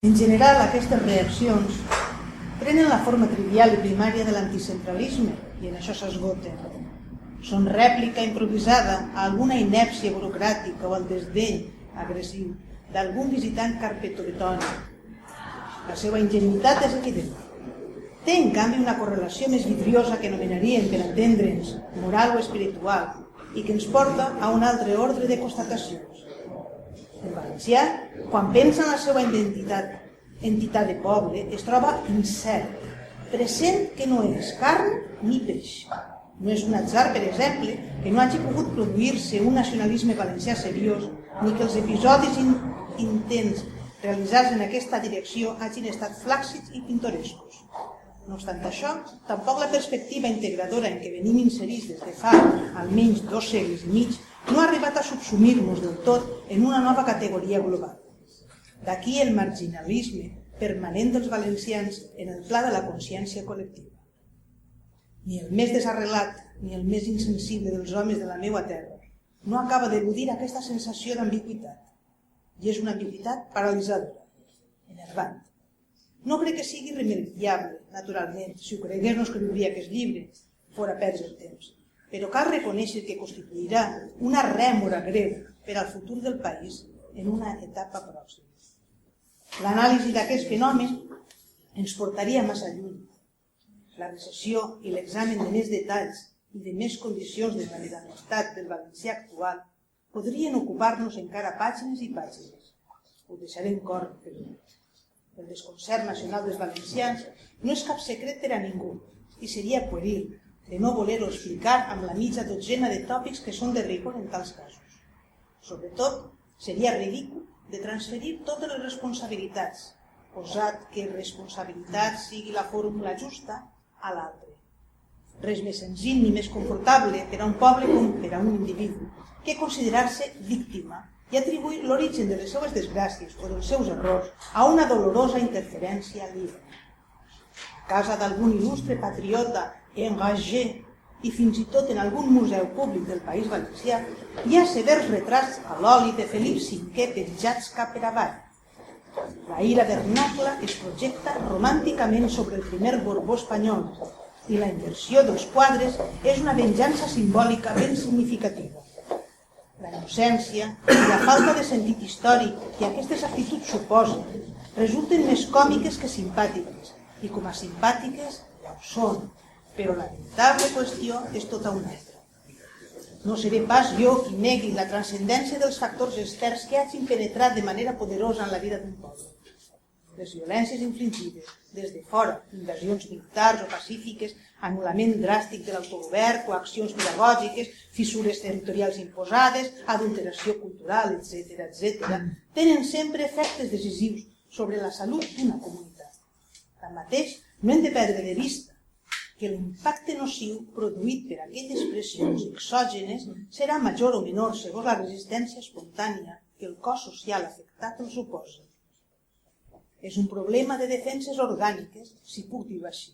En general, aquestes reaccions prenen la forma trivial i primària de l'anticentralisme i en això s'esgoten. Són rèplica improvisada a alguna inèrcia burocràtica o al desdeny agressiu d'algun visitant carpetovetònic. La seva ingenuïtat és evident. Té, en canvi, una correlació més vidriosa que anomenaríem, per entendre'ns, moral o espiritual, i que ens porta a un altre ordre de constatacions. El valencià, quan pensa en la seva entitat de poble, es troba incert, present que no és carn ni peix. No és un atzar, per exemple, que no hagi pogut produir-se un nacionalisme valencià seriós, ni que els episodis intents realitzats en aquesta direcció hagin estat flàccids i pintorescos. No obstant això, tampoc la perspectiva integradora en què venim inserits des de fa almenys 2 segles i mig no ha arribat a subsumir-nos del tot en una nova categoria global. D'aquí el marginalisme permanent dels valencians en el pla de la consciència col·lectiva. Ni el més desarrelat ni el més insensible dels homes de la meua terra no acaba d'eludir aquesta sensació d'ambigüitat. I és una ambigüitat paralitzadora, enervant. No crec que sigui irremediable, naturalment. Si ho cregués no escriuria aquest llibre, fora perdre el temps. Però cal reconèixer que constituirà una rèmora greu per al futur del país en una etapa pròxima. L'anàlisi d'aquest fenomen ens portaria massa lluny. La recessió i l'examen de més detalls i de més condicions de vulnerabilitat del valencià actual podrien ocupar-nos encara pàgines i pàgines. Ho deixarem córrer, però el desconcert nacional dels valencians no és cap secret per a ningú i seria pueril de no voler-ho explicar amb la mitja dotzena de tòpics que són de rigor en tals casos. Sobretot, seria ridícul de transferir totes les responsabilitats, posat que responsabilitat sigui la fórmula justa, a l'altre. Res més senzill ni més confortable per a un poble com per a un individu que considerar-se víctima i atribuir l'origen de les seues desgràcies o dels seus errors a una dolorosa interferència aliena. A casa d'algun il·lustre patriota engagé i fins i tot en algun museu públic del País Valencià hi ha severs retrats a l'oli de Felip V penjats cap per avall. La ira vernacla es projecta romànticament sobre el primer Borbó espanyol i la inversió dels quadres és una venjança simbòlica ben significativa. La innocència i la falta de sentit històric que aquestes actituds suposen resulten més còmiques que simpàtiques, i com a simpàtiques ja ho són, però la veritable qüestió és tota una altra. No seré pas jo qui negui la transcendència dels factors externs que hagin penetrat de manera poderosa en la vida d'un poble. Les violències infligides des de fora, invasions militars o pacífiques, anul·lament dràstic de l'autogovern, coaccions pedagògiques, fissures territorials imposades, adulteració cultural, etc., tenen sempre efectes decisius sobre la salut d'una comunitat. Tanmateix, no hem de perdre de vista que l'impacte nociu produït per aquelles pressions exògenes serà major o menor segons la resistència espontània que el cos social afectat el suposa. És un problema de defenses orgàniques, si puc dir-ho així.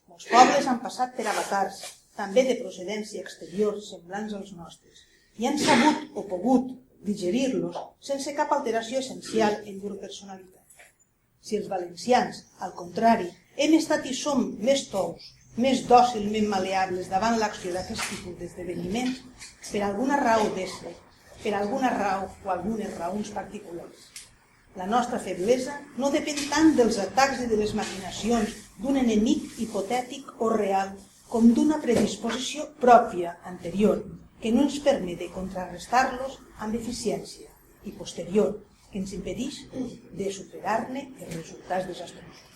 Molts pobles han passat per avatars, també de procedència exterior semblants als nostres, i han sabut o pogut digerir-los sense cap alteració essencial en llur personalitat. Si els valencians, al contrari, hem estat i som més tous, més dòcilment maleables davant l'acció d'aquest tipus d'esdeveniments, per alguna raó d'ésser, per alguna raó o algunes raons particulars. La nostra feblesa no depèn tant dels atacs i de les maquinacions d'un enemic hipotètic o real com d'una predisposició pròpia, anterior, que no ens permet de contrarrestar-los amb eficiència i posterior, que ens impedeix de superar-ne els resultats desastrosos.